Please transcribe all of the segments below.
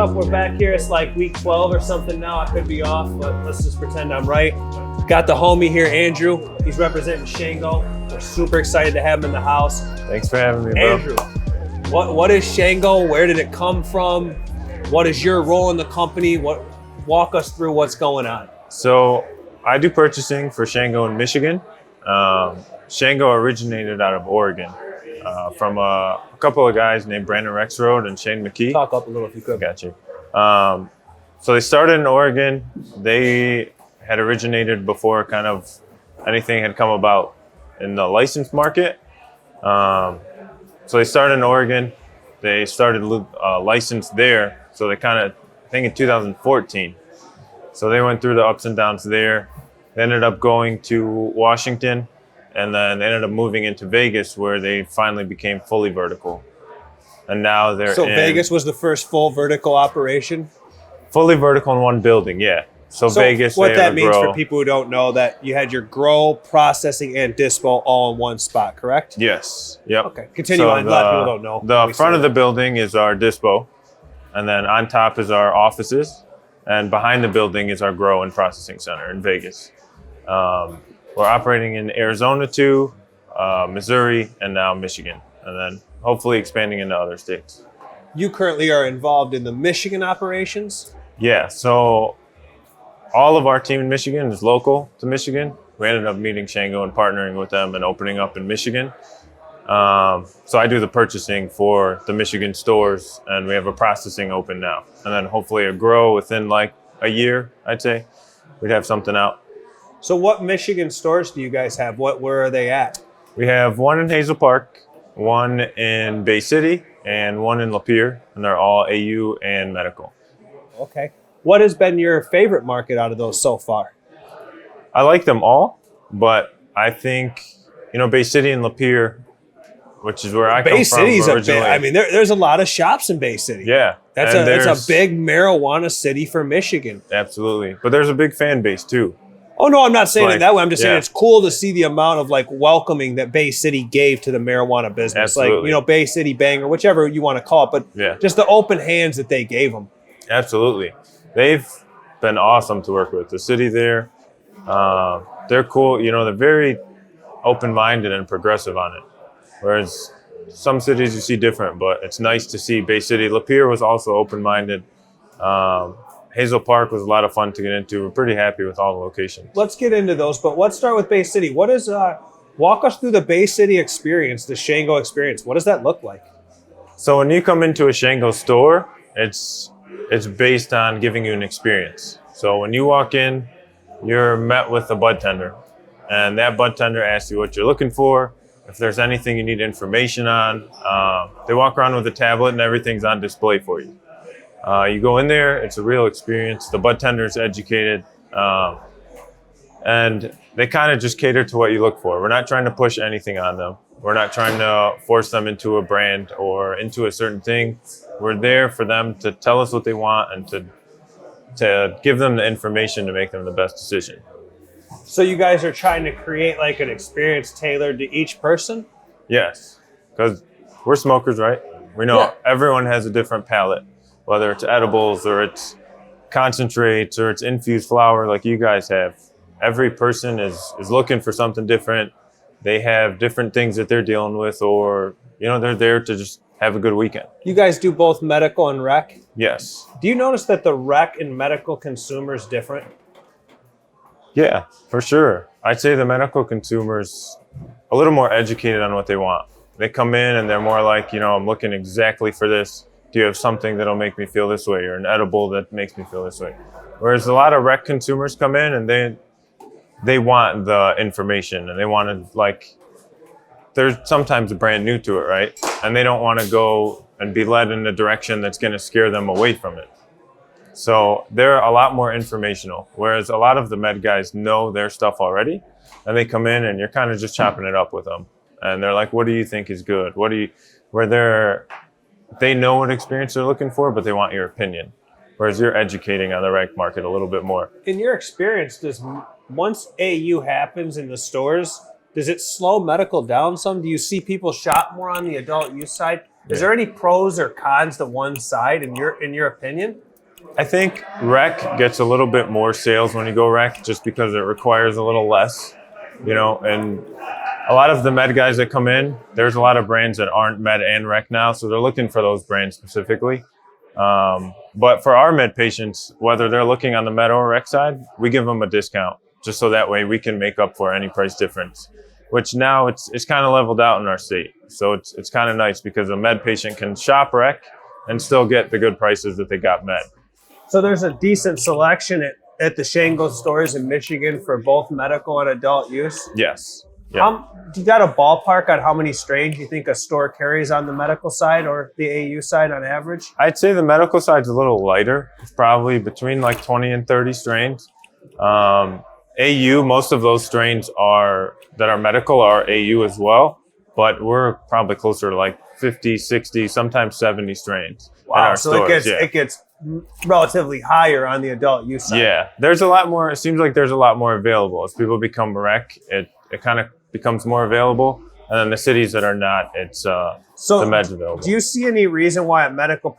up? We're back here. It's like week 12 or something now. I could be off, but let's just pretend I'm right. Got the homie here, Andrew. He's representing Shango. We're super excited to have him in the house. Thanks for having me, bro. Andrew, what is Shango? Where did it come from? What is your role in the company? Walk us through what's going on. So I do purchasing for Shango in Michigan. Shango originated out of Oregon from a couple of guys named Brandon Rexroad and Shane McKee. Talk up a little if you could. Got you. So they started in Oregon. They had originated before kind of anything had come about in the license market. So they started in Oregon. They started licensed there. So they kind of, I think in 2014. So they went through the ups and downs there. They ended up going to Washington, and then they ended up moving into Vegas, where they finally became fully vertical. And now they're So Vegas was the first full vertical operation? Fully vertical in one building, yeah. So Vegas, what that means grow. for people who don't know, that you had your grow, processing, and dispo all in one spot, correct? Yes. Yep. Okay. Continue on. A lot of people don't know. The front of the building is our dispo, and then on top is our offices, and behind the building is our grow and processing center in Vegas. We're operating in Arizona too, Missouri, and now Michigan, and then hopefully expanding into other states. You currently are involved in the Michigan operations? Yeah, so all of our team in Michigan is local to Michigan. We ended up meeting Shango and partnering with them and opening up in Michigan. So I do the purchasing for the Michigan stores, and we have a processing open now. And then hopefully a grow within like a year, I'd say. We'd have something out. So what Michigan stores do you guys have? Where are they at? We have one in Hazel Park, one in Bay City, and one in Lapeer, and they're all AU and medical. Okay. What has been your favorite market out of those so far? I like them all, but I think, Bay City and Lapeer, which is where I come from City's originally. I mean, there's a lot of shops in Bay City. Yeah. That's a big marijuana city for Michigan. Absolutely. But there's a big fan base too. Oh, no, I'm not saying it that way. I'm just saying yeah. it's cool to see the amount of welcoming that Bay City gave to the marijuana business. Absolutely. Bay City Bang or whichever you want to call it, but just the open hands that they gave them. Absolutely. They've been awesome to work with. The city there, they're cool. They're very open-minded and progressive on it. Whereas some cities you see different, but it's nice to see Bay City. Lapeer was also open-minded. Hazel Park was a lot of fun to get into. We're pretty happy with all the locations. Let's get into those, but let's start with Bay City. What is walk us through the Bay City experience, the Shango experience. What does that look like? So when you come into a Shango store, it's based on giving you an experience. So when you walk in, you're met with a bud tender, and that bud tender asks you what you're looking for, if there's anything you need information on. They walk around with a tablet and everything's on display for you. You go in there, it's a real experience. The bud tender is educated, and they kind of just cater to what you look for. We're not trying to push anything on them. We're not trying to force them into a brand or into a certain thing. We're there for them to tell us what they want and to give them the information to make them the best decision. So you guys are trying to create an experience tailored to each person? Yes, because we're smokers, right? We know everyone has a different palate, whether it's edibles or it's concentrates or it's infused flower like you guys have. Every person is looking for something different. They have different things that they're dealing with, or, they're there to just have a good weekend. You guys do both medical and rec? Yes. Do you notice that the rec and medical consumer is different? Yeah, for sure. I'd say the medical consumer's a little more educated on what they want. They come in and they're more like, I'm looking exactly for this. Do you have something that'll make me feel this way, or an edible that makes me feel this way? Whereas a lot of rec consumers come in and they want the information, and they want to, they're sometimes brand new to it, right? And they don't want to go and be led in a direction that's going to scare them away from it. So they're a lot more informational, whereas a lot of the med guys know their stuff already, and they come in and you're kind of just chopping it up with them. And they're like, what do you think is good? They know what experience they're looking for, but they want your opinion. Whereas you're educating on the rec market a little bit more. In your experience, once AU happens in the stores, does it slow medical down some? Do you see people shop more on the adult use side? Is there any pros or cons to one side in your opinion? I think rec gets a little bit more sales when you go rec, just because it requires a little less, and a lot of the med guys that come in, there's a lot of brands that aren't med and rec now, so they're looking for those brands specifically. But for our med patients, whether they're looking on the med or rec side, we give them a discount just so that way we can make up for any price difference, which now it's kind of leveled out in our state. So it's kind of nice because a med patient can shop rec and still get the good prices that they got med. So there's a decent selection at the Shango stores in Michigan for both medical and adult use? Yes. Yeah. You got a ballpark on how many strains you think a store carries on the medical side or the AU side on average? I'd say the medical side's a little lighter. It's probably between like 20 and 30 strains. AU, most of those strains that are medical are AU as well, but we're probably closer to like 50, 60, sometimes 70 strains. Wow, in our so stores. it gets relatively higher on the adult use side. Yeah, there's a lot more. It seems like there's a lot more available. As people become rec, it kind of becomes more available. And then the cities that are not, it's the meds available. Do you see any reason why a medical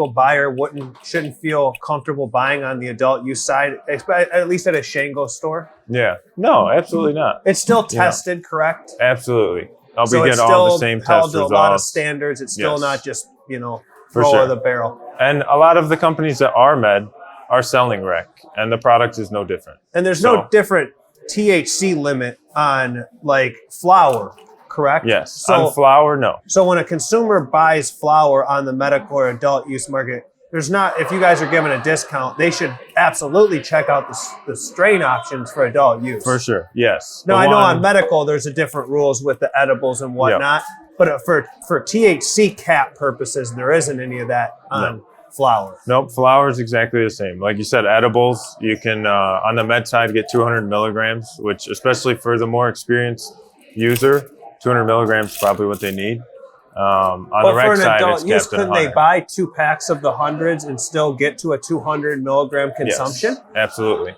buyer shouldn't feel comfortable buying on the adult use side, at least at a Shango store? Yeah, no, absolutely not. It's still tested, correct? Absolutely. So we get all the same test results. A lot of standards. It's still not just, For roll sure. of the barrel. And a lot of the companies that are med are selling rec, and the product is no different. And there's no different THC limit on like flower, correct? Yes. So, on flower, no. So when a consumer buys flower on the medical or adult use market, if you guys are giving a discount, they should absolutely check out the strain options for adult use. For sure, yes. Now, I know on medical, there's a different rules with the edibles and whatnot, but for THC cap purposes, there isn't any of that on flower. Nope, flower is exactly the same. Like you said, edibles, you can, on the med side, get 200 milligrams, which especially for the more experienced user, 200 milligrams is probably what they need. On the rec side, it's use, capped at couldn't 100. they buy 2 packs of the hundreds and still get to a 200 milligram consumption? Yes, absolutely.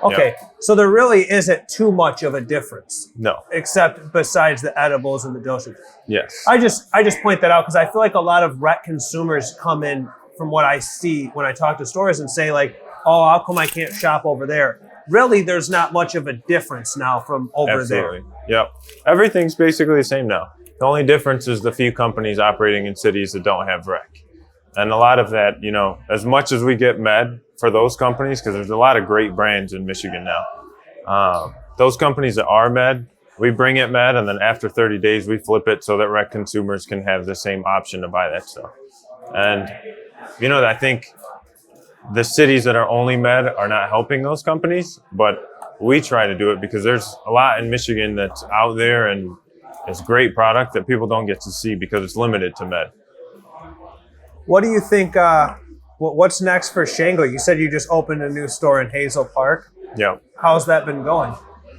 Okay, so there really isn't too much of a difference. No. Except besides the edibles and the dosage. Yes. I just point that out because I feel like a lot of rec consumers come in from what I see when I talk to stores and say like, oh, how come I can't shop over there? Really, there's not much of a difference now from over there. Yep. Everything's basically the same now. The only difference is the few companies operating in cities that don't have rec. And a lot of that, as much as we get med for those companies, because there's a lot of great brands in Michigan now, those companies that are med, we bring it med, and then after 30 days, we flip it so that rec consumers can have the same option to buy that stuff. And, I think the cities that are only med are not helping those companies, but we try to do it because there's a lot in Michigan that's out there and it's great product that people don't get to see because it's limited to med. What do you think, what's next for Shango? You said you just opened a new store in Hazel Park. Yeah. How's that been going?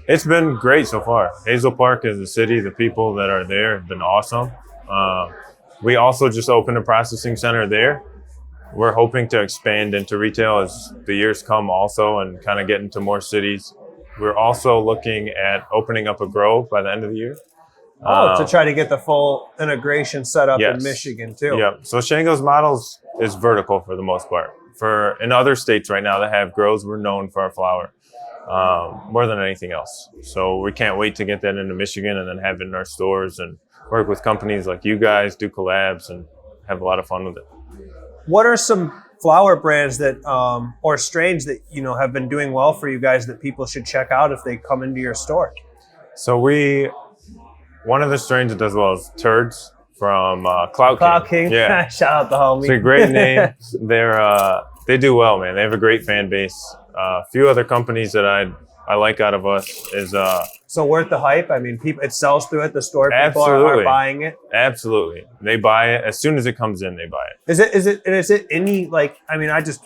It's been great so far. Hazel Park is a city. The people that are there have been awesome. We also just opened a processing center there. We're hoping to expand into retail as the years come also and kind of get into more cities. We're also looking at opening up a grow by the end of the year. To try to get the full integration set up in Michigan too. Yeah. So Shango's models is vertical for the most part. In other states right now that have grows, we're known for our flower more than anything else. So we can't wait to get that into Michigan and then have it in our stores and work with companies like you guys, do collabs, and have a lot of fun with it. What are some flower brands that or strains that have been doing well for you guys that people should check out if they come into your store? So one of the strains that does well is Turds from Cloud King. Yeah. Shout out the homie. It's a great name. They do well, man. They have a great fan base. A few other companies that I like out of us is so worth the hype. I mean, it sells through at the store. People are buying it. Absolutely, they buy it as soon as it comes in. They buy it. Is it any like? I mean, just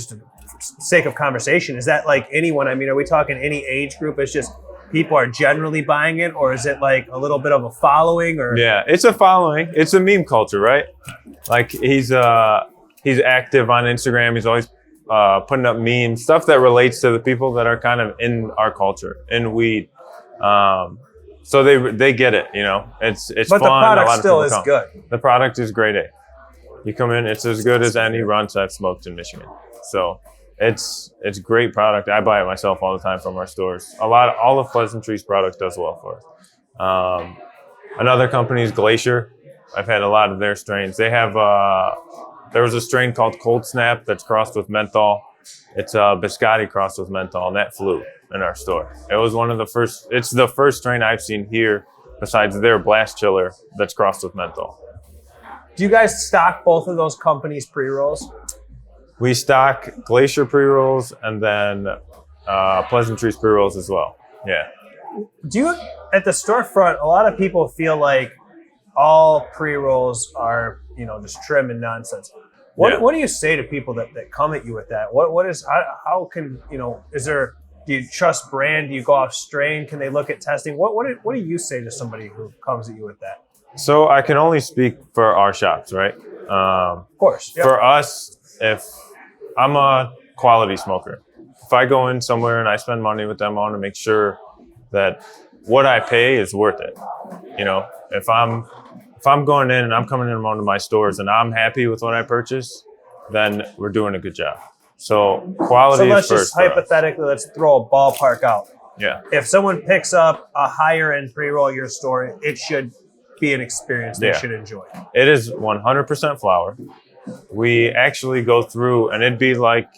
for sake of conversation, is that like anyone? I mean, are we talking any age group? It's just people are generally buying it, or is it like a little bit of a following? Or it's a following. It's a meme culture, right? Like he's active on Instagram. He's always putting up memes, stuff that relates to the people that are kind of in our culture, in weed. So they get it, you know. It's but fun. The product a lot still of is come. good. The product is grade A. You come in, it's as good as any runts I've smoked in Michigan. So it's great product. I buy it myself all the time from our stores. All of Pleasantry's product does well for us. Another company is Glacier. I've had a lot of their strains. They have there was a strain called Cold Snap that's crossed with menthol. It's biscotti crossed with menthol, and that flew in our store. It was one of the first. It's the first strain I've seen here, besides their blast chiller, that's crossed with menthol. Do you guys stock both of those companies' pre-rolls? We stock Glacier pre-rolls and then Pleasantry's pre-rolls as well. Yeah. Do you, at the storefront, a lot of people feel like all pre-rolls are, you know, just trim and nonsense. What do you say to people that come at you with that? What is, how can, you know, do you trust brand? Do you go off strain? Can they look at testing? What do you say to somebody who comes at you with that? So I can only speak for our shops, right? Of course. Yep. For us, if I'm a quality smoker, if I go in somewhere and I spend money with them, I want to make sure that what I pay is worth it. You know, if I'm going in and I'm coming in one of my stores and I'm happy with what I purchase, then we're doing a good job. So quality is first. So let's just hypothetically, let's throw a ballpark out. Yeah. If someone picks up a higher end pre-roll at your store, it should be an experience they should enjoy. It is 100% flour. We actually go through and it'd be like,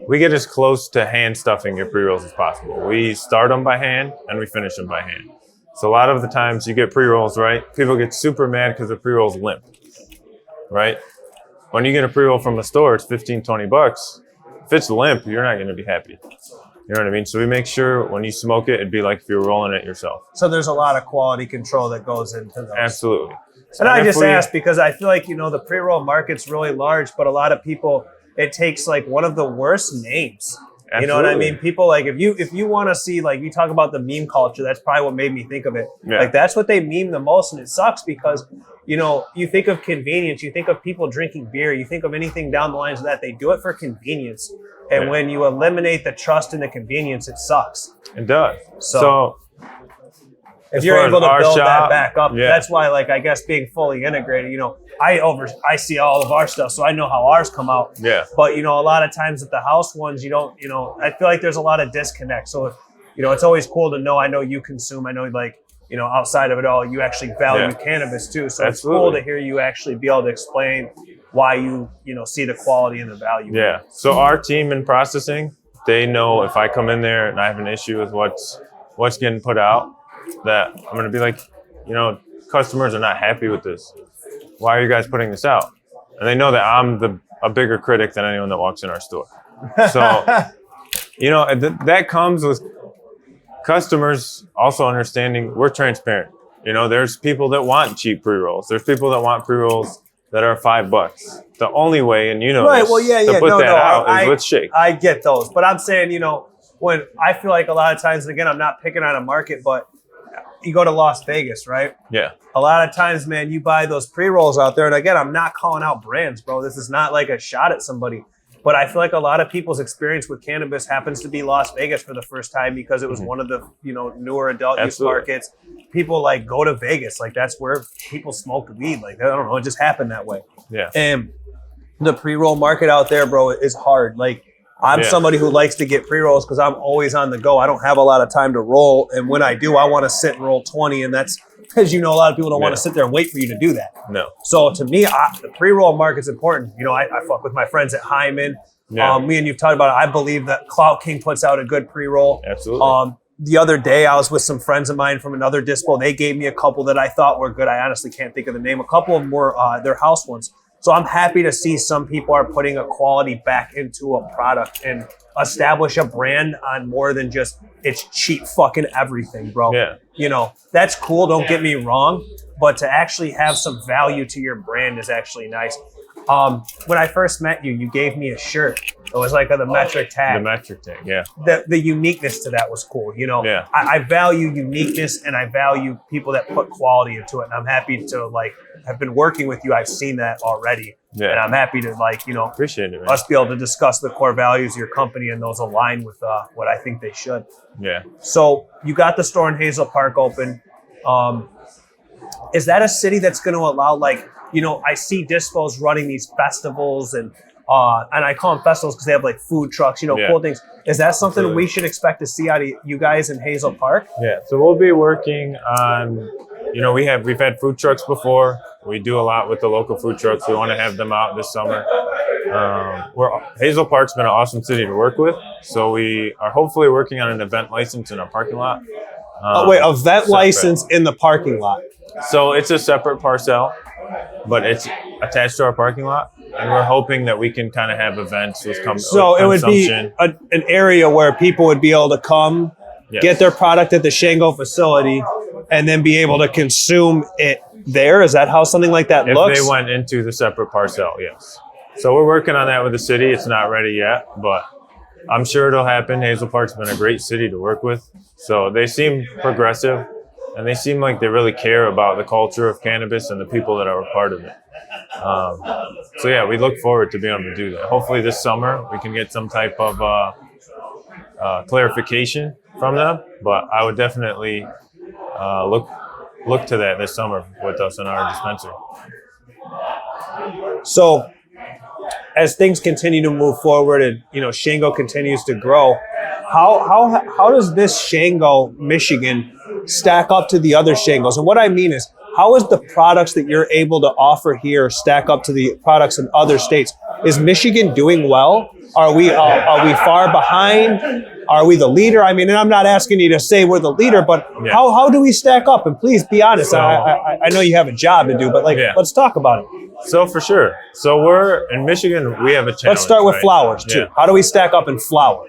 we get as close to hand stuffing your pre-rolls as possible. We start them by hand and we finish them by hand. So a lot of the times you get pre-rolls, right? People get super mad because the pre-roll's limp, right? When you get a pre-roll from a store, it's $15, $20. If it's limp, you're not going to be happy. You know what I mean? So we make sure when you smoke it, it'd be like if you were rolling it yourself. So there's a lot of quality control that goes into those. Absolutely. And I just asked because I feel like, you know, the pre-roll market's really large, but a lot of people, it takes like one of the worst names. Absolutely. You know what I mean? People like, if you want to see, like you talk about the meme culture, that's probably what made me think of it. Yeah. Like that's what they meme the most. And it sucks because, you know, you think of convenience, you think of people drinking beer, you think of anything down the lines of that, they do it for convenience. And when you eliminate the trust and the convenience, it sucks. It does. So if you're able to build that back up, that's why, like, I guess being fully integrated, you know, I see all of our stuff, so I know how ours come out. Yeah. But, you know, a lot of times at the house ones, you don't, you know, I feel like there's a lot of disconnect. So, you know, it's always cool to know, I know you consume, I know, like, you know, outside of it all, you actually value cannabis too. So it's cool to hear you actually be able to explain why you know, see the quality and the value. Yeah. So our team in processing, they know if I come in there and I have an issue with what's getting put out, that I'm going to be like, you know, customers are not happy with this. Why are you guys putting this out? And they know that I'm a bigger critic than anyone that walks in our store. So, you know, that comes with customers also understanding we're transparent. You know, there's people that want cheap pre-rolls. There's people that want pre-rolls that are $5. The only way, and you know, right? Well, to put that out is with shake. I get those, but I'm saying, you know, when I feel like a lot of times, and again, I'm not picking on a market, but you go to Las Vegas, right? Yeah. A lot of times, man, you buy those pre-rolls out there, and again, I'm not calling out brands, bro. This is not like a shot at somebody, but I feel like a lot of people's experience with cannabis happens to be Las Vegas for the first time because it was one of the, you know, newer adult use markets. People like go to Vegas, like that's where people smoke weed. Like, I don't know, it just happened that way. Yeah. And the pre-roll market out there, bro, is hard. Like, I'm somebody who likes to get pre-rolls because I'm always on the go. I don't have a lot of time to roll. And when I do, I want to sit and roll 20. And that's because, you know, a lot of people don't want to sit there and wait for you to do that. No. So to me, the pre-roll market's important. You know, I fuck with my friends at Hyman. Yeah. Me and you've talked about it. I believe that Clout King puts out a good pre-roll. Absolutely. The other day, I was with some friends of mine from another dispo. They gave me a couple that I thought were good. I honestly can't think of the name. A couple of them were their house ones. So I'm happy to see some people are putting a quality back into a product and establish a brand on more than just it's cheap fucking everything, bro. Yeah. You know, that's cool. Don't get me wrong. But to actually have some value to your brand is actually nice. When I first met you, you gave me a shirt. It was like the metric tag. The metric tag, yeah. The uniqueness to that was cool. You know, I value uniqueness and I value people that put quality into it. And I'm happy to have been working with you. I've seen that already. Yeah. And I'm happy to appreciate it, man. Us be able to discuss the core values of your company and those align with what I think they should. Yeah. So you got the store in Hazel Park open. Is that a city that's going to allow, like, you know, I see Dispos running these festivals and I call them festivals because they have like food trucks, you know, cool things. Is that something we should expect to see out of you guys in Hazel Park? Yeah, so we'll be working on, you know, we've had food trucks before. We do a lot with the local food trucks. We want to have them out this summer. Hazel Park's been an awesome city to work with, so we are hopefully working on an event license in our parking lot. Event license in the parking lot. So it's a separate parcel, but it's attached to our parking lot, and we're hoping that we can kind of have events with So it would be an area where people would be able to come, get their product at the Shango facility, and then be able to consume it there. Is that how something like that looks? If they went into the separate parcel, yes. So we're working on that with the city. It's not ready yet, but I'm sure it'll happen. Hazel Park's been a great city to work with. So they seem progressive, and they seem like they really care about the culture of cannabis and the people that are a part of it. So yeah, we look forward to being able to do that. Hopefully this summer we can get some type of clarification from them, but I would definitely look to that this summer with us in our dispensary. So as things continue to move forward and, you know, Shango continues to grow, how does this Shango Michigan stack up to the other Shangos? And what I mean is, how is the products that you're able to offer here stack up to the products in other states? Is Michigan doing well? Are we far behind? Are we the leader? I mean, and I'm not asking you to say we're the leader, but how do we stack up? And please be honest. So, I know you have a job to do, but let's talk about it. So for sure. So we're in Michigan. We have a challenge. Let's start with flowers too. How do we stack up in flower?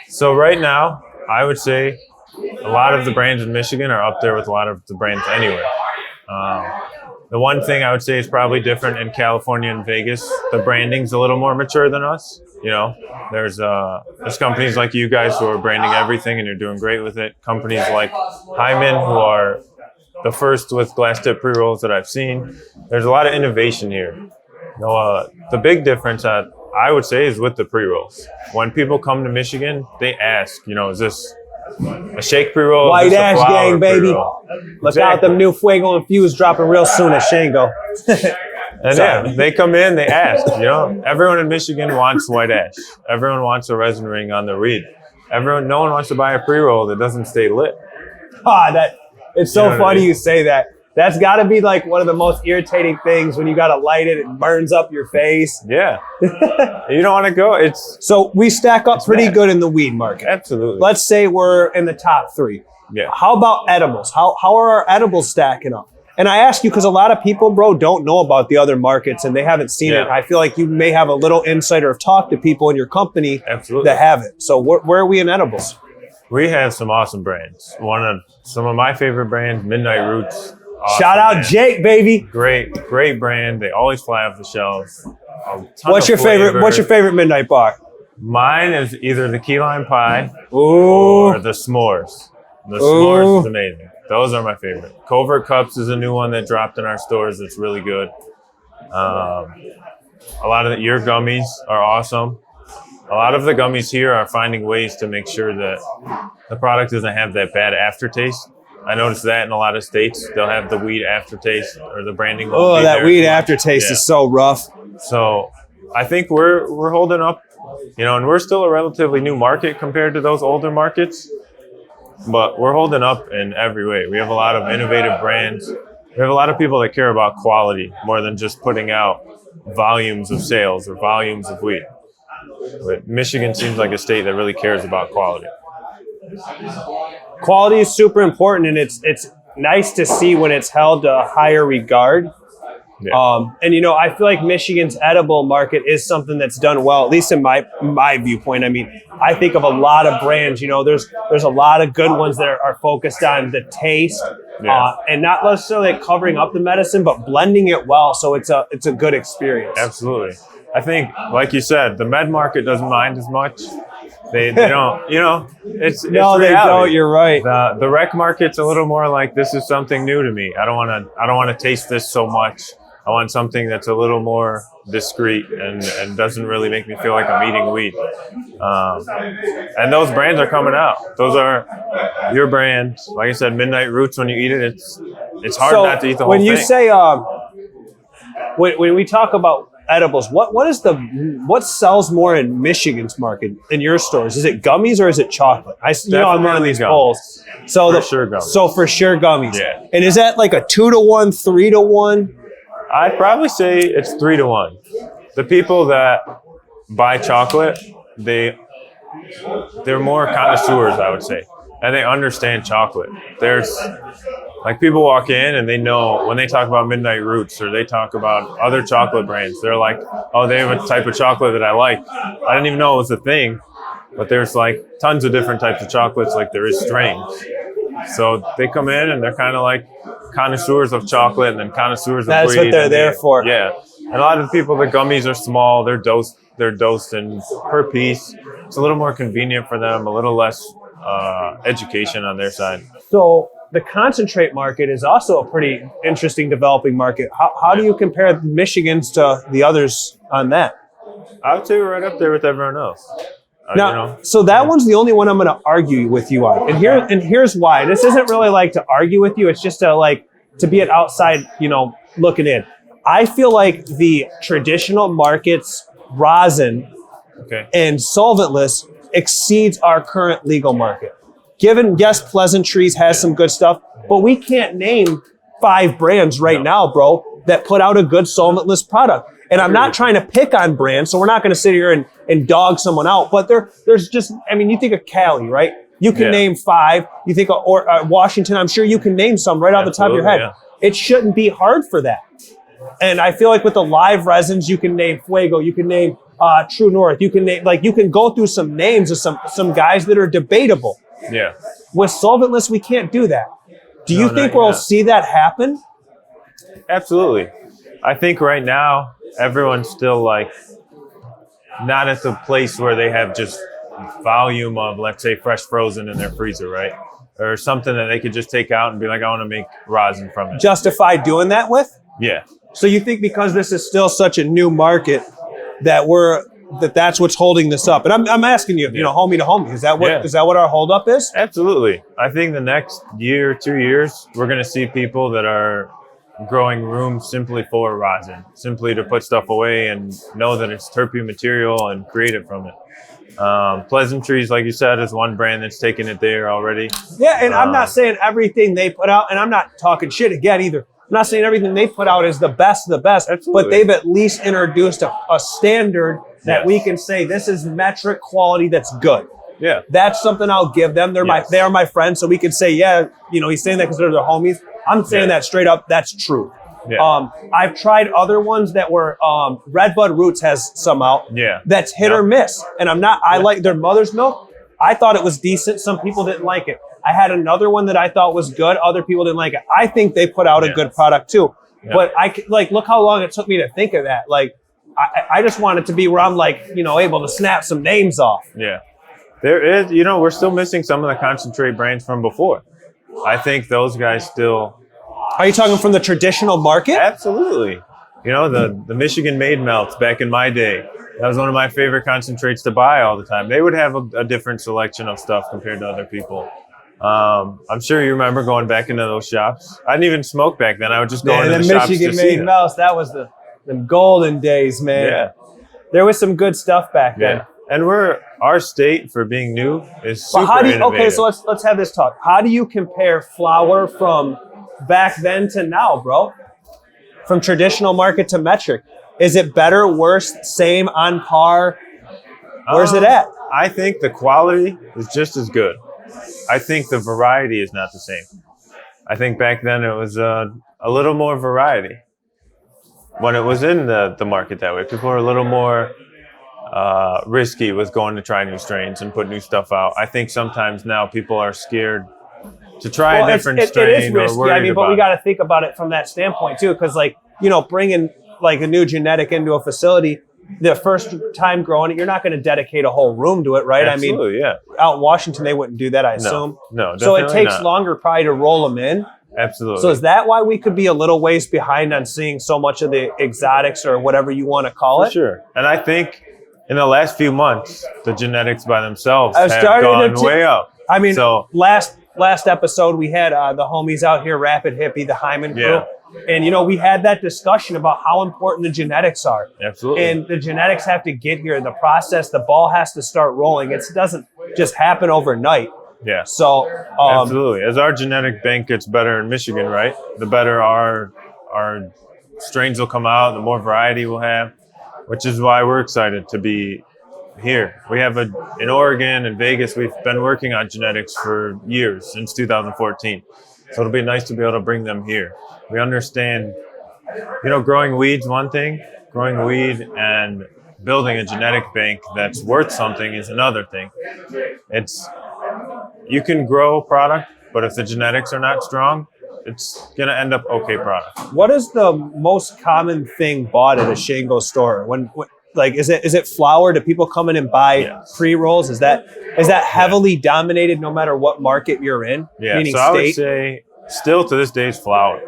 So right now, I would say a lot of the brands in Michigan are up there with a lot of the brands anywhere. The one thing I would say is probably different in California and Vegas. The branding's a little more mature than us. You know, there's companies like you guys who are branding everything and you're doing great with it. Companies like Hyman, who are the first with glass tip pre-rolls that I've seen. There's a lot of innovation here. The big difference that I would say is with the pre-rolls. When people come to Michigan, they ask, you know, is this a shake pre-roll? White Ash Gang, baby. Pre-roll? Look out, them new Fuego Infused dropping real soon at Shango. And yeah, they come in, they ask, you know, everyone in Michigan wants white ash. Everyone wants a resin ring on their weed. No one wants to buy a pre-roll that doesn't stay lit. It's so funny you say that. That's got to be like one of the most irritating things when you got to light it, it burns up your face. Yeah. You don't want to go. So we stack up pretty good in the weed market. Absolutely. Let's say we're in the top 3. Yeah. How about edibles? How are our edibles stacking up? And I ask you because a lot of people, bro, don't know about the other markets and they haven't seen it. I feel like you may have a little insight or have talked to people in your company that have it. So where are we in edibles? We have some awesome brands. Some of my favorite brands, Midnight Roots. Awesome, shout out, man. Jake, baby. Great brand. They always fly off the shelves. What's your favorite Midnight bar? Mine is either the key lime pie or the s'mores. The s'mores is amazing. Those are my favorite. Covert Cups is a new one that dropped in our stores. It's really good. A lot of your gummies are awesome. A lot of the gummies here are finding ways to make sure that the product doesn't have that bad aftertaste. I noticed that in a lot of states, they'll have the weed aftertaste or the branding. Oh, that weed aftertaste is so rough. So I think we're holding up, you know, and we're still a relatively new market compared to those older markets, but we're holding up in every way. We have a lot of innovative brands. We have a lot of people that care about quality more than just putting out volumes of sales or volumes of weed. But Michigan seems like a state that really cares about quality. Quality is super important, and it's nice to see when it's held to a higher regard. Yeah. And you know, I feel like Michigan's edible market is something that's done well, at least in my viewpoint. I mean, I think of a lot of brands. You know, there's a lot of good ones that are focused on the taste, and not necessarily covering up the medicine, but blending it well, so it's a good experience. Absolutely. I think, like you said, the med market doesn't mind as much. They don't, you know, it's reality. They don't. You're right. The rec market's a little more like, this is something new to me. I don't want to taste this so much. I want something that's a little more discreet and doesn't really make me feel like I'm eating weed. And those brands are coming out. Those are your brands. Like I said, Midnight Roots, when you eat it, it's hard not to eat the whole thing. When you say, when we talk about edibles, what sells more in Michigan's market in your stores? Is it gummies or is it chocolate? I'm one of these polls. So for sure gummies. So for sure gummies. Yeah. And is that like a 2-to-1, 3-to-1? I'd probably say it's 3-to-1. The people that buy chocolate, they're more connoisseurs, I would say, and they understand chocolate. There's like people walk in and they know when they talk about Midnight Roots or they talk about other chocolate brands, they're like, oh, they have a type of chocolate that I like. I didn't even know it was a thing, but there's like tons of different types of chocolates, like there is strains. So they come in and they're kind of like connoisseurs of chocolate and then connoisseurs of weed. That's what they're there for. Yeah. And a lot of the people, the gummies are small. They're dosed in per piece. It's a little more convenient for them, a little less education on their side. So the concentrate market is also a pretty interesting developing market. How do you compare Michigan's to the others on that? I would say we're right up there with everyone else. So that one's the only one I'm going to argue with you on. And here's why. This isn't really like to argue with you. It's just to be an outside, looking in. I feel like the traditional market's rosin and solventless exceeds our current legal market. Yes, Pleasantries has some good stuff, but we can't name 5 brands now, bro, that put out a good solventless product. And I'm not trying to pick on brands, so we're not going to sit here and dog someone out. But there's just, you think of Cali, right? You can name 5. You think of Washington, I'm sure you can name some right off the top of your head. Yeah. It shouldn't be hard for that. And I feel like with the live resins, you can name Fuego, you can name True North, you can name, you can go through some names of some guys that are debatable. Yeah. With solventless, we can't do that. Do you think we'll see that happen? Absolutely. I think right now, everyone's still not at the place where they have just volume of, let's say, fresh frozen in their freezer, right? Or something that they could just take out and be like, I want to make rosin from it. Justify doing that with? Yeah. So you think because this is still such a new market that's what's holding this up? And I'm asking you, homie to homie, is that what our holdup is? Absolutely. I think the next year, 2 years, we're going to see people that are growing room simply for rosin, simply to put stuff away and know that it's terpene material and create it from it. Pleasantries, like you said, is one brand that's taken it there already. Yeah, and I'm not saying everything they put out, and I'm not talking shit again either. I'm not saying everything they put out is the best of the best, Absolutely. But they've at least introduced a standard that we can say this is metric quality that's good. Yeah. That's something I'll give them. They are my friends, so we can say, he's saying that because they're their homies. I'm saying that straight up, that's true. Yeah. I've tried other ones that were, Redbud Roots has some out. Yeah. That's hit or miss. And I like their mother's milk. I thought it was decent. Some people didn't like it. I had another one that I thought was good. Other people didn't like it. I think they put out a good product too. Yeah. But look how long it took me to think of that. I just want it to be where I'm able to snap some names off. Yeah. There is, we're still missing some of the concentrate brands from before. I think those guys still. Are you talking from the traditional market? Absolutely. The Michigan made melts back in my day. That was one of my favorite concentrates to buy all the time. They would have a different selection of stuff compared to other people. I'm sure you remember going back into those shops. I didn't even smoke back then. I would just go into the shops to see them. Michigan made melts. That was the golden days, man. Yeah. There was some good stuff back then. And our state, for being new, is super innovative. Okay, so let's have this talk. How do you compare flour from back then to now, bro? From traditional market to metric. Is it better, worse, same, on par? Where's it at? I think the quality is just as good. I think the variety is not the same. I think back then it was a little more variety when it was in the market that way. People were a little more risky with going to try new strains and put new stuff out. I think sometimes now people are scared to try a different strain. It is risky. But we got to to think about it from that standpoint too, because bringing a new genetic into a facility, the first time growing it, you're not going to dedicate a whole room to it, right? Absolutely, out in Washington, they wouldn't do that, I assume. No, so it takes not. longer probably to roll them in. Absolutely. So is that why we could be a little ways behind on seeing so much of the exotics or whatever you want to call it? Sure. And I think in the last few months, the genetics by themselves I've have started gone to- way up. I mean, so last episode we had the homies out here, Rapid Hippie, the Hyman crew. Yeah. And, we had that discussion about how important the genetics are. absolutely. And the genetics have to get here. The process, the ball has to start rolling. It doesn't just happen overnight. yeah. So, Absolutely. As our genetic bank gets better in Michigan, right, the better our strains will come out, the more variety we'll have, which is why we're excited to be here. We have in Oregon and Vegas, we've been working on genetics for years, since 2014. So it'll be nice to be able to bring them here. We understand, growing weed's one thing, growing weed and building a genetic bank that's worth something is another thing. You can grow product, but if the genetics are not strong, it's going to end up okay product. what is the most common thing bought at a Shango store? Is it flour? Do people come in and buy Yes. pre-rolls? Is that heavily dominated no matter what market you're in? Yeah, Meaning so I would state? say still to this day is flour.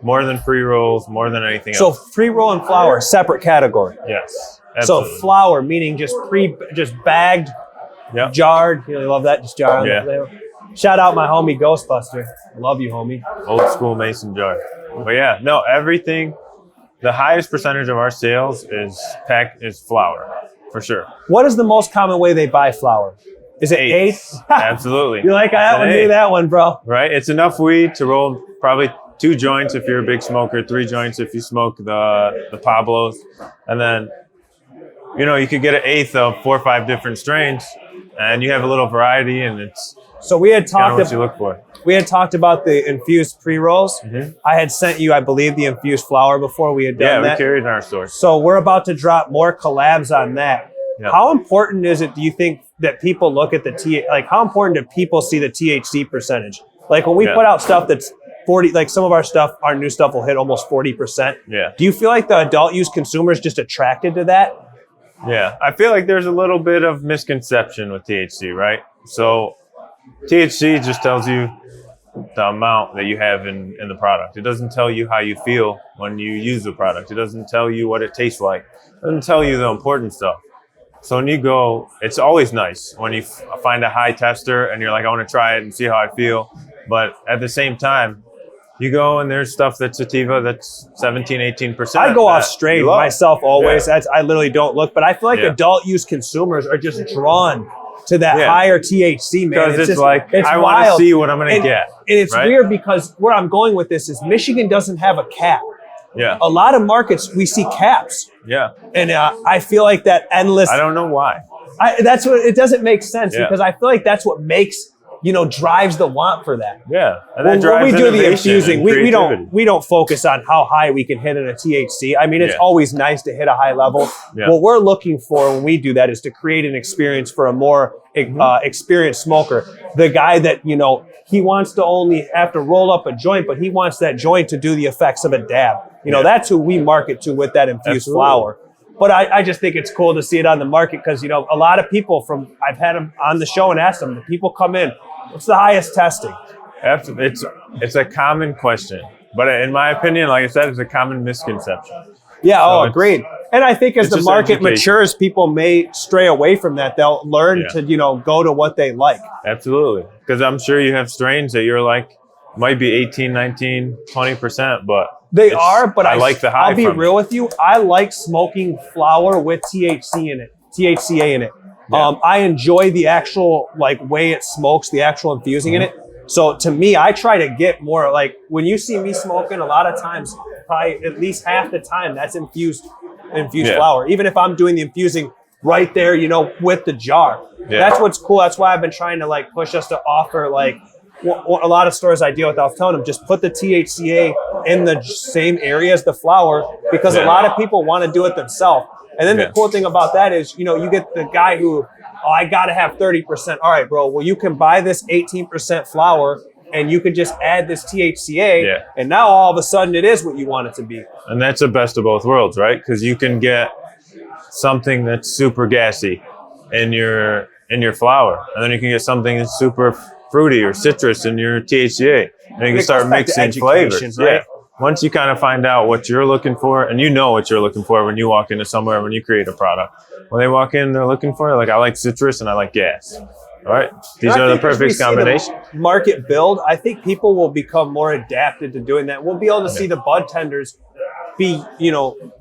More than pre-rolls, more than anything So else. pre-roll and flour, separate category. Yes, So absolutely. flour, meaning just bagged, Yep. jarred. You love that, just jar on Yeah. the flavor. Shout out my homie Ghostbuster. I love you, homie. Old school mason jar. But yeah, no, everything. The highest percentage of our sales is flour, for sure. What is the most common way they buy flour? Is it eighth? Absolutely. You're like, I It's an knew eighth, that one, bro. right? It's enough weed to roll probably 2 joints if you're a big smoker, 3 joints if you smoke the Pablos, and then you could get an eighth of 4 or 5 different strains, and you have a little variety, and it's So we had kind of talked what you look for. We had talked about the infused pre-rolls. Mhm. I had sent you, I believe, the infused flour before we had done Yeah, we that. carry it in our stores. So we're about to drop more collabs on that. Yeah. How important is it, do you think, that people look at how important do people see the THC percentage? Like when we Yeah. put out stuff that's 40, like some of our new stuff will hit almost 40%. Yeah. Do you feel like the adult use consumers just attracted to that? Yeah, I feel like there's a little bit of misconception with THC, right? So THC just tells you the amount that you have in the product. It doesn't tell you how you feel when you use the product. It doesn't tell you what it tastes like. It doesn't tell you the important stuff. So when you go, it's always nice when you find a high tester and you're like, I want to try it and see how I feel. But at the same time, you go and there's stuff that's sativa that's 17, 18%. I go off that strain you love. myself always. Yeah. I literally don't look, but I feel like Yeah. adult use consumers are just drawn to that Yeah. higher THC, man. Because it's just, like, it's I want to wild. see what I'm going to And- get. And it's right? weird because where I'm going with this is Michigan doesn't have a cap. Yeah. A lot of markets, we see caps. Yeah. And I feel like that endless, I don't know why. that's what, it doesn't make sense Yeah. because I feel like that's what makes, drives the want for that. Yeah. And When that drives we do the innovation infusing, and we creativity. don't focus on how high we can hit in a THC. I mean, it's Yeah. always nice to hit a high level. Yeah. What we're looking for when we do that is to create an experience for a more experienced smoker. The guy that, he wants to only have to roll up a joint, but he wants that joint to do the effects of a dab. Yeah. That's who we market to with that infused Absolutely. flower. But I just think it's cool to see it on the market because, a lot of people I've had them on the show and asked them, the people come in, what's the highest testing? It's a common question, but in my opinion, like I said, it's a common misconception. Yeah, So agreed. And I think as it's the just market education. matures, people may stray away from that. They'll learn Yeah. to, go to what they like. Absolutely. Because I'm sure you have strains that you're like, might be 18, 19, 20%, but They are, but I like the high. I'll be from real it. with you. I like smoking flower with THCA in it. Yeah. I enjoy the actual way it smokes, the actual infusing in it. So to me, I try to get more when you see me smoking, a lot of times, probably at least half the time, that's infused Yeah. flower. Even if I'm doing the infusing right there, with the jar. Yeah. That's what's cool. That's why I've been trying to push us to offer a lot of stores I deal with. I'll tell them just put the THCA in the same area as the flower because a Yeah. lot of people want to do it themselves. And then Yeah. the cool thing about that is, you get the guy who, I got to have 30%. All right, bro. Well, you can buy this 18% flower and you can just add this THCA. Yeah. And now all of a sudden it is what you want it to be. And that's the best of both worlds, right? Because you can get something that's super gassy in your flower, and then you can get something that's super fruity or citrus in your THCA. And you can start mixing flavors. Right? Yeah. Once you kind of find out what you're looking for, and you know what you're looking for when you walk into somewhere, when you create a product. When they walk in, they're looking for, like, I like citrus and I like gas. All right? These are the perfect combination. Market build, I think people will become more adapted to doing that. We'll be able to see the bud tenders be,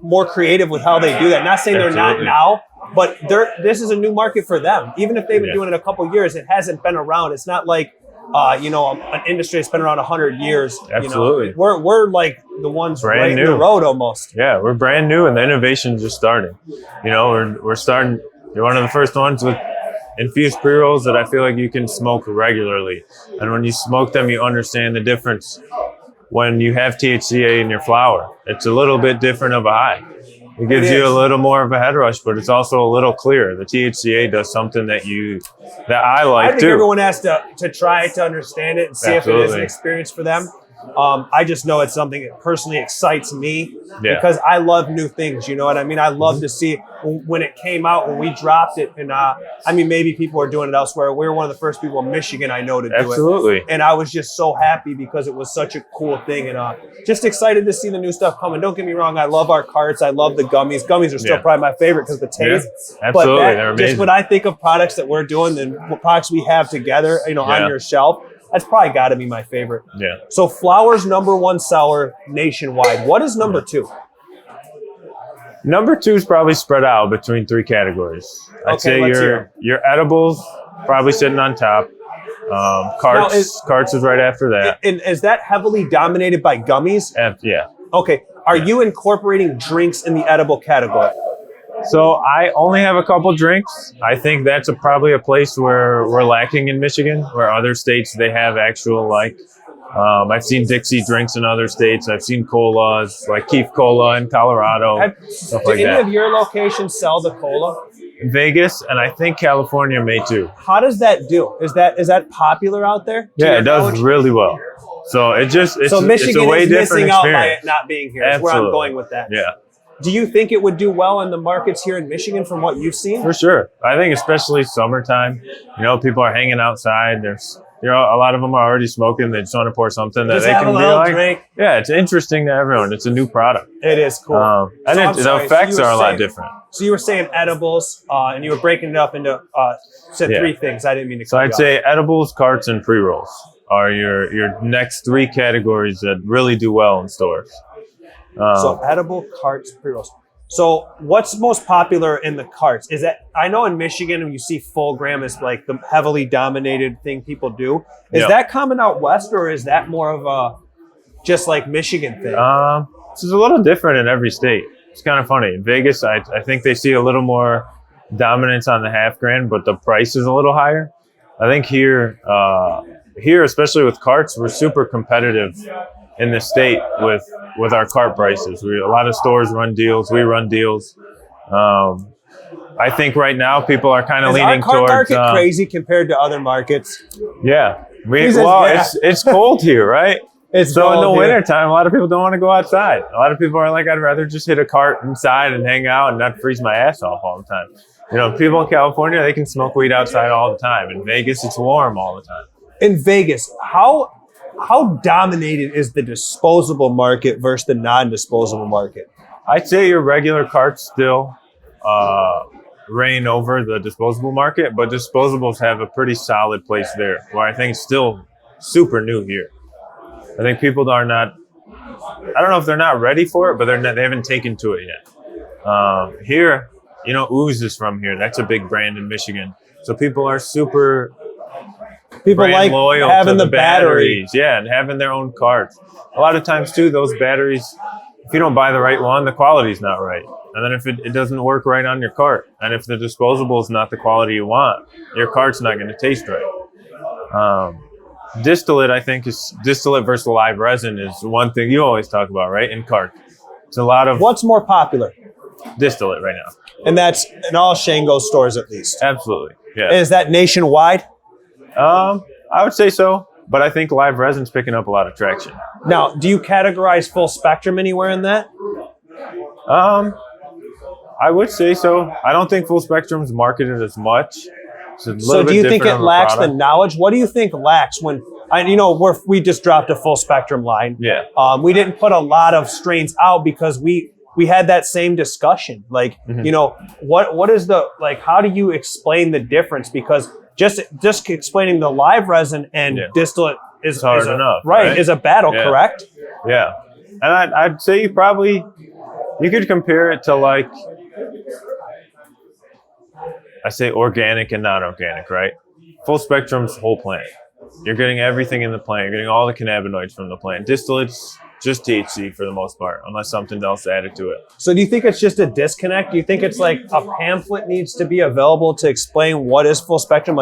more creative with how they do that. Not saying they're not now, but this is a new market for them. Even if they've been doing it a couple years, it hasn't been around. It's not like, an industry that's been around 100 years. Absolutely. We're like the ones brand new. in the road almost. Yeah, we're brand new and the innovation's just starting. We're starting, you're one of the first ones with infused pre-rolls that I feel like you can smoke regularly. And when you smoke them, you understand the difference. When you have THCA in your flower, it's a little bit different of a high. It gives you a little more of a head rush, but it's also a little clearer. The THCA does something that I like too. I think everyone has to try to understand it and see if it is an experience for them. I just know it's something that personally excites me because I love new things. You know what I mean? I love to see when it came out, when we dropped it. And maybe people are doing it elsewhere. We were one of the first people in Michigan I know to do it. Absolutely. And I was just so happy because it was such a cool thing. And just excited to see the new stuff coming. Don't get me wrong. I love our carts. I love the gummies. Gummies are still probably my favorite because of the taste. Yeah, absolutely. But they're amazing. just when I think of products that we're doing and what products we have together, on your shelf, that's probably got to be my favorite. Yeah. So Flower's #1 seller nationwide. What is number 2? Number 2 is probably spread out between 3 categories. I'd say your edibles probably sitting on top. Carts is right after that. And is that heavily dominated by gummies? Yeah. Okay. Are you incorporating drinks in the edible category? So I only have a couple drinks. I think that's probably a place where we're lacking in Michigan, where other states, they have actual I've seen Dixie drinks in other states. I've seen colas, like Keef Cola in Colorado. Do any of your locations sell the cola? Vegas, and I think California may too. How does that do? Is that popular out there? Yeah, it does really well. So it's Michigan a way is different missing out by experience. it not being here. That's where I'm going with that. Yeah. Do you think it would do well in the markets here in Michigan from what you've seen? For sure. I think especially summertime, people are hanging outside. There's, a lot of them are already smoking. They just want to pour something that they can be like. Drink. Yeah, it's interesting to everyone. It's a new product. It is cool. The effects are a lot different. So you were saying edibles, and you were breaking it up into, 3 things. I didn't mean to cut you off. So I'd say edibles, carts, and pre-rolls are your next 3 categories that really do well in stores. So edible, carts, pre-rolls. So what's most popular in the carts? Is that, I know in Michigan when you see full gram is like the heavily dominated thing people do. Is that common out west, or is that more of a just like Michigan thing? This is a little different in every state. It's kind of funny. In Vegas, I think they see a little more dominance on the half gram, but the price is a little higher. I think here, especially with carts, we're super competitive in the state with our cart prices. A lot of stores run deals. We run deals. I think right now people are kind of leaning towards. Is our cart market crazy compared to other markets? Yeah. It's cold here, right? So in the wintertime, a lot of people don't want to go outside. A lot of people are like, I'd rather just hit a cart inside and hang out and not freeze my ass off all the time. People in California, they can smoke weed outside all the time. In Vegas, it's warm all the time. In Vegas, how dominated is the disposable market versus the non-disposable market? I'd say your regular carts still reign over the disposable market, but disposables have a pretty solid place there, where I think it's still super new here. I think people are not, I don't know if they're not ready for it, but they haven't taken to it yet. Here, Ooze is from here. That's a big brand in Michigan. So people are super like loyal having to the batteries. Yeah, and having their own carts. A lot of times too, those batteries, if you don't buy the right one, the quality's not right. And then if it doesn't work right on your cart, and if the disposable is not the quality you want, your cart's not going to taste right. Distillate, I think, is distillate versus live resin is one thing you always talk about, right? In cart. It's a lot of. What's more popular? Distillate right now. And that's in all Shango stores at least. Absolutely. Yeah. Is that nationwide? I would say so, but I think live resin's picking up a lot of traction. Now, do you categorize full spectrum anywhere in that? I would say so. I don't think full spectrum's marketed as much. So do you think it lacks the knowledge? What do you think lacks when, we just dropped a full spectrum line. Yeah. We didn't put a lot of strains out because we had that same discussion. Like, what is how do you explain the difference? Because just explaining the live resin and distillate is hard enough. Right, is a battle, correct? Yeah. And I'd say you could compare it to I say organic and non-organic, right? Full spectrum's whole plant. You're getting everything in the plant. You're getting all the cannabinoids from the plant. Distillate's just THC for the most part, unless something else added to it. So do you think it's just a disconnect? Do you think it's like a pamphlet needs to be available to explain what is full spectrum?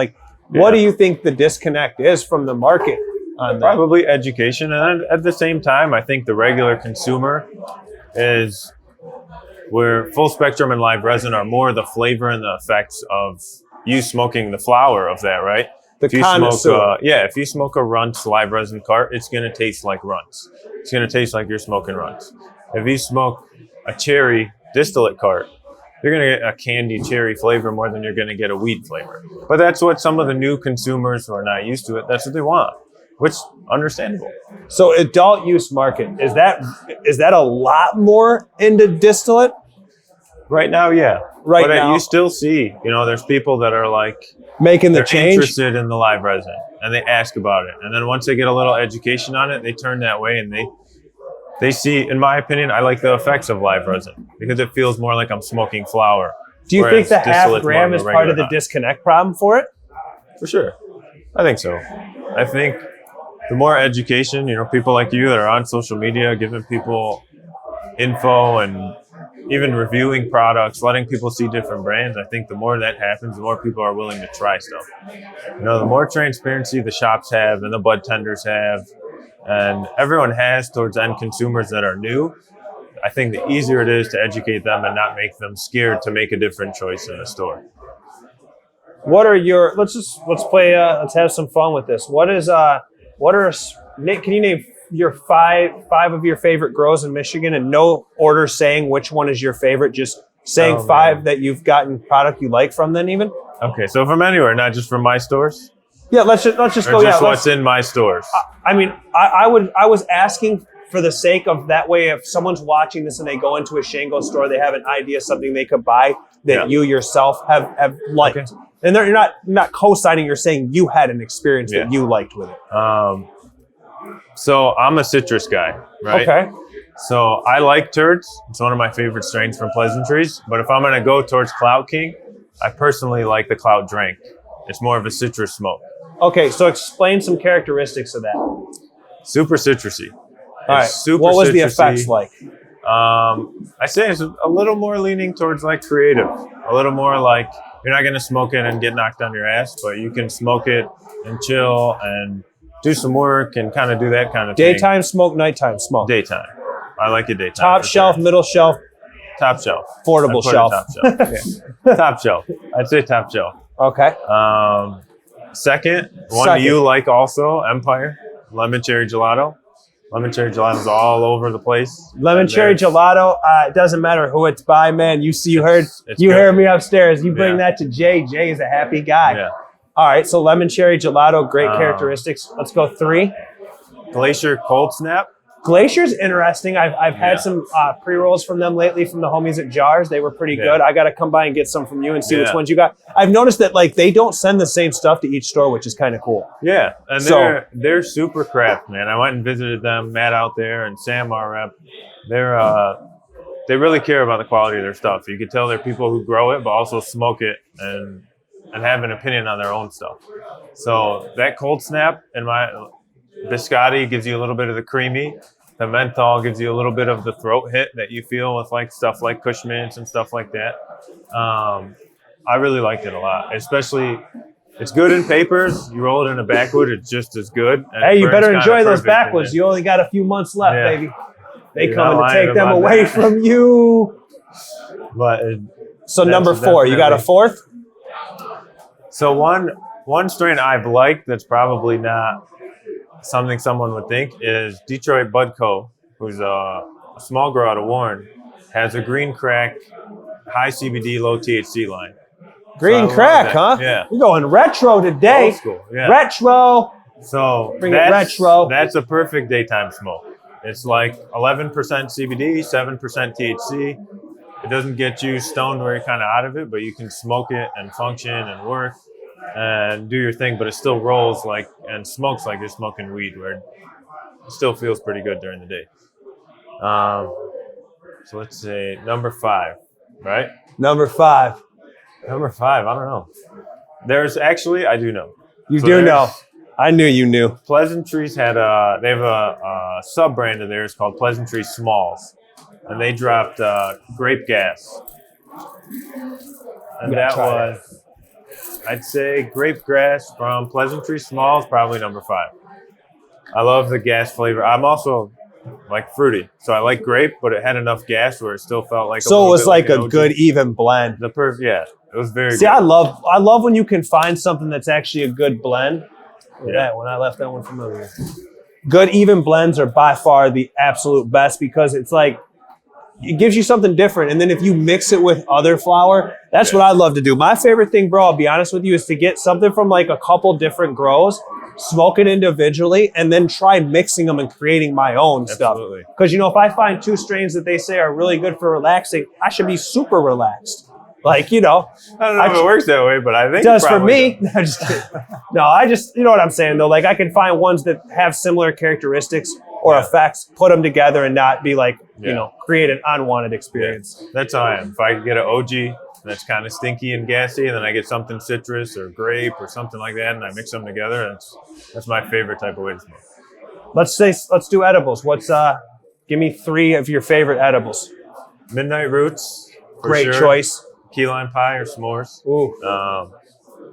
What do you think the disconnect is from the market on that? Probably education. And at the same time, I think the regular consumer is where full spectrum and live resin are more the flavor and the effects of you smoking the flower of that, right? If you smoke a Runts live resin cart, it's going to taste like Runts. It's going to taste like you're smoking Runts. If you smoke a cherry distillate cart, you're going to get a candy cherry flavor more than you're going to get a weed flavor. But that's what some of the new consumers who are not used to it, that's what they want, which is understandable. So adult use market, is that a lot more into distillate? Right now, yeah. Right now, you still see, there's people that are making the change, interested in the live resin, and they ask about it. And then once they get a little education on it, they turn that way and they see, in my opinion, I like the effects of live resin because it feels more like I'm smoking flower. Do you think the half gram is part of the disconnect problem for it? For sure. I think so. I think the more education, people like you that are on social media, giving people info and even reviewing products, letting people see different brands, I think the more that happens, the more people are willing to try stuff. The more transparency the shops have and the bud tenders have, and everyone has towards end consumers that are new, I think the easier it is to educate them and not make them scared to make a different choice in a store. What are your, let's have some fun with this. Nick, can you name your five of your favorite grows in Michigan, and no order saying which one is your favorite, just saying five that you've gotten product you like from them even? Okay, so from anywhere, not just from my stores? Yeah, let's just go. Just what's in my stores. I was asking for the sake of that way, if someone's watching this and they go into a Shango store, they have an idea, something they could buy that you yourself have liked. Okay. And you're not co-signing, you're saying you had an experience that you liked with it. So I'm a citrus guy, right? Okay. So I like Turds. It's one of my favorite strains from Pleasantries. But if I'm going to go towards Clout King, I personally like the Clout Drink. It's more of a citrus smoke. Okay, so explain some characteristics of that. Super citrusy. All right. What was the effects like? I say it's a little more leaning towards creative. A little more you're not going to smoke it and get knocked on your ass, but you can smoke it and chill and do some work and kind of do that kind of thing. Daytime smoke, nighttime smoke. Daytime. I like it daytime. Top shelf, middle shelf. Top shelf. Affordable shelf. Top shelf. Top shelf. I'd say top shelf. Okay. Second, one you like also, Empire. Lemon cherry gelato. Lemon cherry gelato is all over the place. Lemon cherry gelato. It doesn't matter who it's by, man. You heard me upstairs. You bring that to Jay. Jay is a happy guy. Yeah. All right, so lemon cherry gelato, great characteristics. Let's go 3. Glacier Cold Snap. Glacier's interesting. I've had some pre-rolls from them lately from the homies at Jars. They were pretty good. I got to come by and get some from you and see which ones you got. I've noticed that they don't send the same stuff to each store, which is kind of cool. Yeah, and they're super craft, man. I went and visited them, Matt out there and Sam, our rep. They really care about the quality of their stuff. You can tell they're people who grow it, but also smoke it and have an opinion on their own stuff. So that Cold Snap and my Biscotti gives you a little bit of the creamy. The menthol gives you a little bit of the throat hit that you feel with stuff like Kush Mints and stuff like that. I really liked it a lot. Especially, it's good in papers. You roll it in a backwood, it's just as good. And hey, you better enjoy those backwoods. You only got a few months left, baby. They coming to take them away from you. But so number 4, you got a 4th? So one strain I've liked that's probably not something someone would think is Detroit Bud Co., who's a small grower out of Warren, has a green crack, high CBD, low THC line. Green So crack, huh? Yeah. We're going retro today. Old school. Yeah. Retro. So Bring it retro. That's a perfect daytime smoke. It's like 11% CBD, 7% THC. It doesn't get you stoned where you're kind of out of it, but you can smoke it and function and work and do your thing, but it still rolls like and smokes like you're smoking weed, where it still feels pretty good during the day. So let's say number 5, right? Number 5. Number 5, I don't know. There's actually, I do know. You do know. I knew you knew. Pleasantries they have a sub brand of theirs called Pleasantries Smalls, and they dropped grape gas, and that was, I'd say, grape grass from Pleasantries Smalls, probably number 5. I love the gas flavor. I'm also like fruity, so I like grape, but it had enough gas where it still felt like. So it was like a good even blend. Yeah, it was very. See, good. I love when you can find something that's actually a good blend. Yeah, when I left that one familiar. Good even blends are by far the absolute best because it's like it gives you something different. And then if you mix it with other flower, that's what I love to do. My favorite thing, bro, I'll be honest with you, is to get something from like a couple different grows, smoke it individually, and then try mixing them and creating my own stuff. Because, if I find 2 strains that they say are really good for relaxing, I should be super relaxed. Like, I don't know if it works that way, but I think it does for me. No, just kidding. No, I just, you know what I'm saying though? Like I can find ones that have similar characteristics or effects, put them together and not be like, create an unwanted experience. Yeah. That's how I am. If I could get an OG that's kind of stinky and gassy, and then I get something citrus or grape or something like that, and I mix them together, that's my favorite type of way to smoke. Let's do edibles. Give me 3 of your favorite edibles. Midnight Roots. Great choice. Key lime pie or s'mores. Ooh.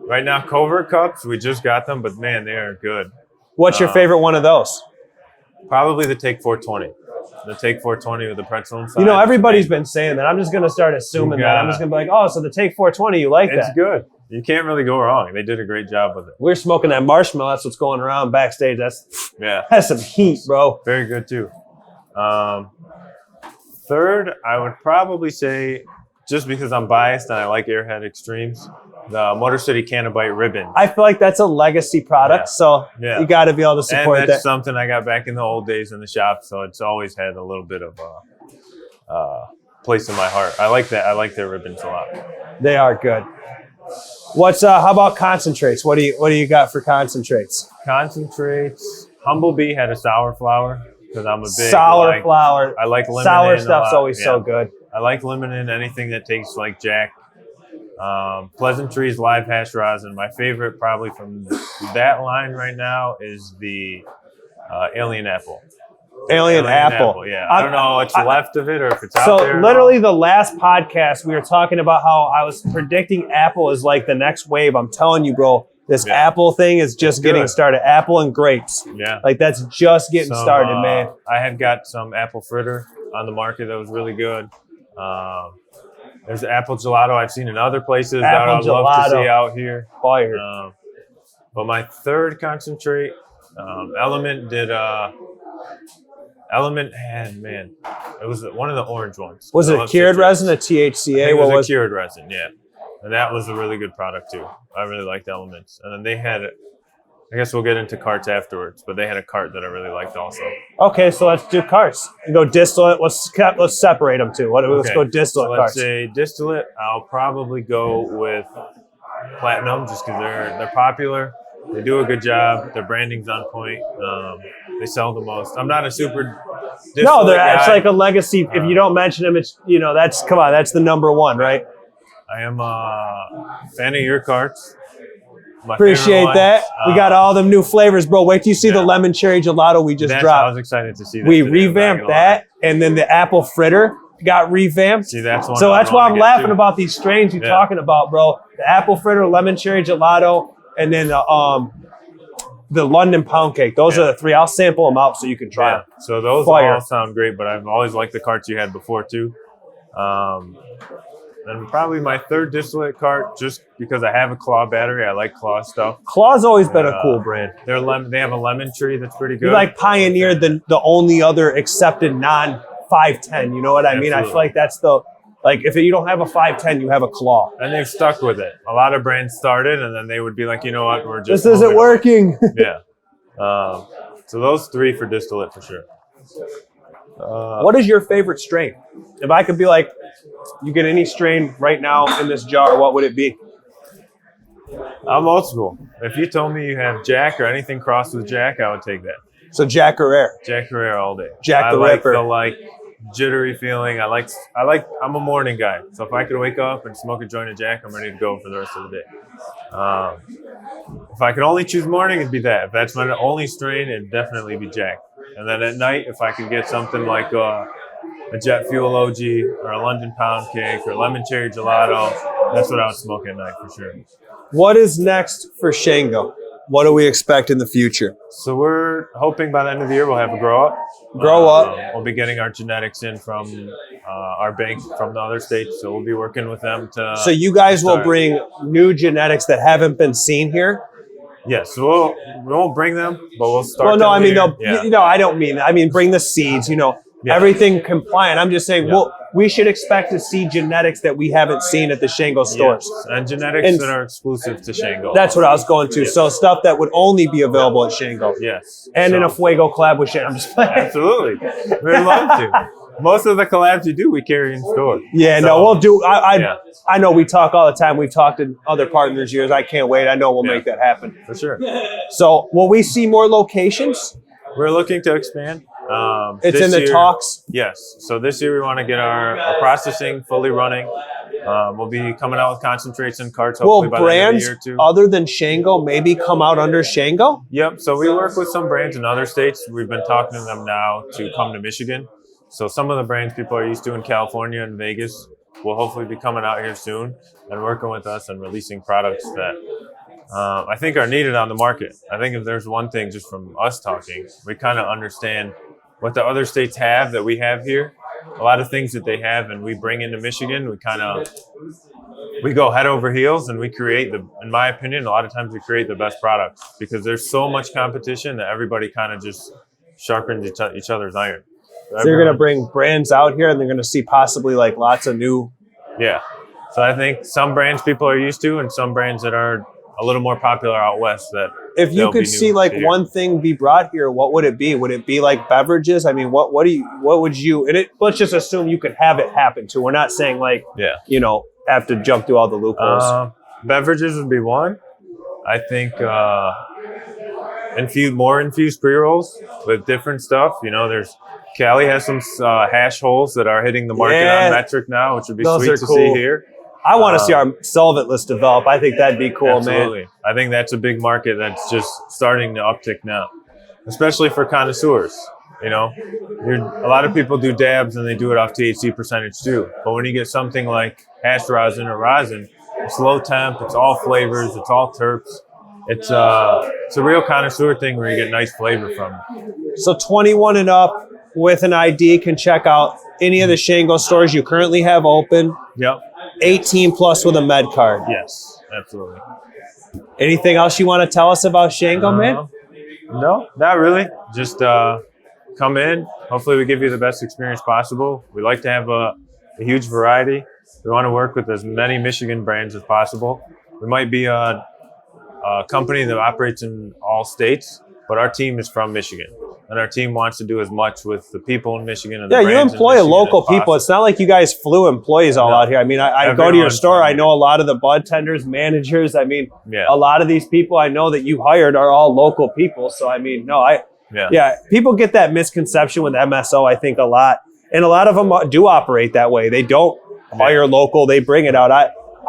Right now, Covert cups, we just got them, but man, they are good. What's your favorite one of those? Probably the Take 420. The Take 420 with the pretzel inside. Everybody's been saying that. I'm just going to start assuming that. I'm just going to be like, oh, so the Take 420, you like that? It's good. You can't really go wrong. They did a great job with it. We're smoking that marshmallow. That's what's going around backstage. That's some heat, bro. Very good, too. Third, I would probably say, just because I'm biased and I like Airhead Extremes, the Motor City Cannabite Ribbon. I feel like that's a legacy product, so you got to be able to support that. And that's something I got back in the old days in the shop, so it's always had a little bit of a place in my heart. I like that. I like their ribbons a lot. They are good. How about concentrates? What do you got for concentrates? Concentrates. Humblebee had a sour flower because I'm a big sour flower. I like lemon. Sour stuff's always so good. I like lemon in anything that tastes like Jack. Pleasantries live hash rosin. My favorite probably from that line right now is the Alien Apple. Alien Apple. Yeah. I don't know what's left of it or if it's out there. So literally the last podcast we were talking about how I was predicting Apple is like the next wave. I'm telling you, bro, this Apple thing is just getting started. Apple and grapes. Yeah. Like that's just getting started, man. I had got some apple fritter on the market that was really good. There's apple gelato I've seen in other places that I'd love to see out here. Fire. But my third concentrate, Element had, it was one of the orange ones. Was it a cured resin, a THCA? It was a cured resin, yeah. And that was a really good product too. I really liked Elements. And then they had, I guess we'll get into carts afterwards, but they had a cart that I really liked also. Okay, so let's do carts. Go distillate. Let's separate them too. Let's go distillate carts. Let's say distillate. I'll probably go with Platinum just because they're popular. They do a good job. Their branding's on point. They sell the most. I'm not a super distillate guy. It's like a legacy. If you don't mention them, it's that's the number one, right? I am a fan of your carts. Appreciate that. We got all them new flavors, bro. Wait till you see the lemon cherry gelato we just dropped. I was excited to see that. We revamped that, and then the apple fritter got revamped. See, that's one. So that's why I'm laughing about these strains you're talking about, bro. The apple fritter, lemon cherry gelato, and then the London pound cake. Those are the 3. I'll sample them out so you can try them. So those all sound great, but I've always liked the carts you had before too. And probably my third distillate cart, just because I have a Claw battery. I like Claw stuff. Claw's always been a cool brand. They have a lemon tree that's pretty good. You like pioneered the only other accepted non-510. You know what I mean? I feel like that's Like if you don't have a 5'10", you have a claw. And they've stuck with it. A lot of brands started, and then they would be like, you know what, we're just This isn't working. Yeah. So those 3 for distillate for sure. What is your favorite strain? If I could be like, you get any strain right now in this jar, what would it be? I'm old school. If you told me you have Jack or anything crossed with Jack, I would take that. So Jack Herrera. Jack Herrera all day. Jack the Ripper. I like the jittery feeling. I'm a morning guy. So if I could wake up and smoke a joint of Jack, I'm ready to go for the rest of the day. If I could only choose morning, it'd be that. If that's my only strain, it'd definitely be Jack. And then at night, if I could get something like a Jet Fuel OG or a London Pound Cake or lemon cherry gelato, that's what I would smoke at night for sure. What is next for Shango? What do we expect in the future? So we're hoping by the end of the year we'll have a grow up. We'll be getting our genetics in from our bank from the other states, so we'll be working with them to. So you guys will bring new genetics that haven't been seen here. Yes, so we won't bring them, but we'll start. Well, no, I mean, yeah. no, I don't mean that. I mean, bring the seeds. Everything compliant. I'm just saying, well, we should expect to see genetics that we haven't seen at the Shango stores. Yes. And genetics that are exclusive to Shango. That's what I was going to. Yes. So stuff that would only be available at Shango. Yes. And in a Fuego collab with Shango. I'm just playing. Absolutely. We'd love to. Most of the collabs you do, we carry in store. Yeah, so, no, we'll do. I know we talk all the time. We've talked to other partners years. I can't wait. I know we'll make that happen. For sure. So will we see more locations? We're looking to expand. It's in the talks? Yes. So this year we want to get our processing fully running. We'll be coming out with concentrates and carts hopefully by the end of the year too. Other than Shango maybe come out under Shango? Yep. So we work with some brands in other states. We've been talking to them now to come to Michigan. So some of the brands people are used to in California and Vegas will hopefully be coming out here soon and working with us and releasing products that I think are needed on the market. I think if there's one thing just from us talking, we kind of understand what the other states have that we have here. A lot of things that they have and we bring into Michigan, we go head over heels and we create in my opinion, a lot of times we create the best products because there's so much competition that everybody kind of just sharpens each other's iron. So you're going to bring brands out here and they're going to see possibly like lots of new. Yeah. So I think some brands people are used to and some brands that are a little more popular out west that if you could see like one thing be brought here, what would it be? Would it be like beverages? I mean, what would you, and let's just assume you could have it happen too. We're not saying like, have to jump through all the loopholes. Beverages would be one. I think more infused pre-rolls with different stuff. Cali has some hash holes that are hitting the market on metric now, which would be sweet to see here. I want to see our solvent list develop. I think that'd be cool, absolutely. Man. I think that's a big market that's just starting to uptick now, especially for connoisseurs. A lot of people do dabs and they do it off THC percentage too. But when you get something like hash rosin or rosin, it's low temp, it's all flavors, it's all terps. It's a real connoisseur thing where you get nice flavor from it. So 21 and up with an ID can check out any of the Shango stores you currently have open. Yep. 18 plus with a med card. Yes, absolutely. Anything else you want to tell us about Shango, man? No, not really. Just come in. Hopefully we give you the best experience possible. We like to have a huge variety. We want to work with as many Michigan brands as possible. We might be a company that operates in all states, but our team is from Michigan. And our team wants to do as much with the people in Michigan. And you employ local people. It's not like you guys flew employees all out here. I mean, I go to your store. I know a lot of the bud tenders, managers. I mean, a lot of these people I know that you hired are all local people. So, I mean, people get that misconception with MSO, I think, a lot. And a lot of them do operate that way. They don't hire local. They bring it out.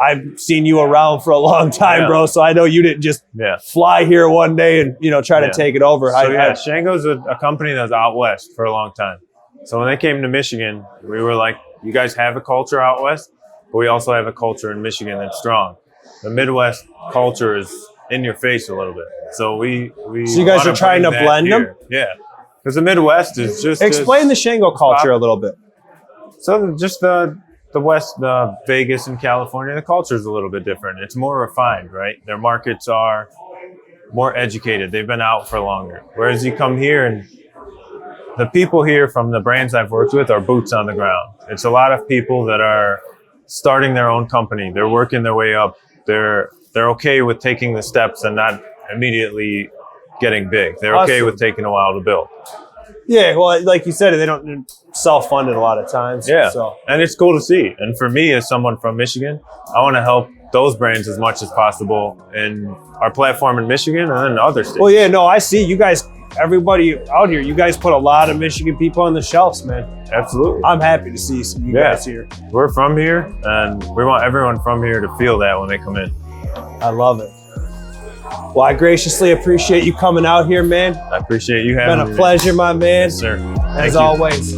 I've seen you around for a long time, bro. So I know you didn't just fly here one day and try to take it over. So Shango's a company that was out west for a long time. So when they came to Michigan, we were like, you guys have a culture out west, but we also have a culture in Michigan that's strong. The Midwest culture is in your face a little bit. So you guys are trying to blend them? Yeah. Because the Midwest is just explain the Shango culture a little bit. So just the West, Vegas and California, the culture is a little bit different. It's more refined, right? Their markets are more educated. They've been out for longer. Whereas you come here and the people here from the brands I've worked with are boots on the ground. It's a lot of people that are starting their own company. They're working their way up. They're okay with taking the steps and not immediately getting big. They're okay with taking a while to build. Yeah, well, like you said, they don't self-funded a lot of times. Yeah, so. And it's cool to see. And for me, as someone from Michigan, I want to help those brands as much as possible in our platform in Michigan and in other states. Well, yeah, no, I see you guys, everybody out here, you guys put a lot of Michigan people on the shelves, man. Absolutely. I'm happy to see you guys here. We're from here, and we want everyone from here to feel that when they come in. I love it. Well, I graciously appreciate you coming out here, man. I appreciate you having me. It's been a pleasure, my man. Yes, sir. As always.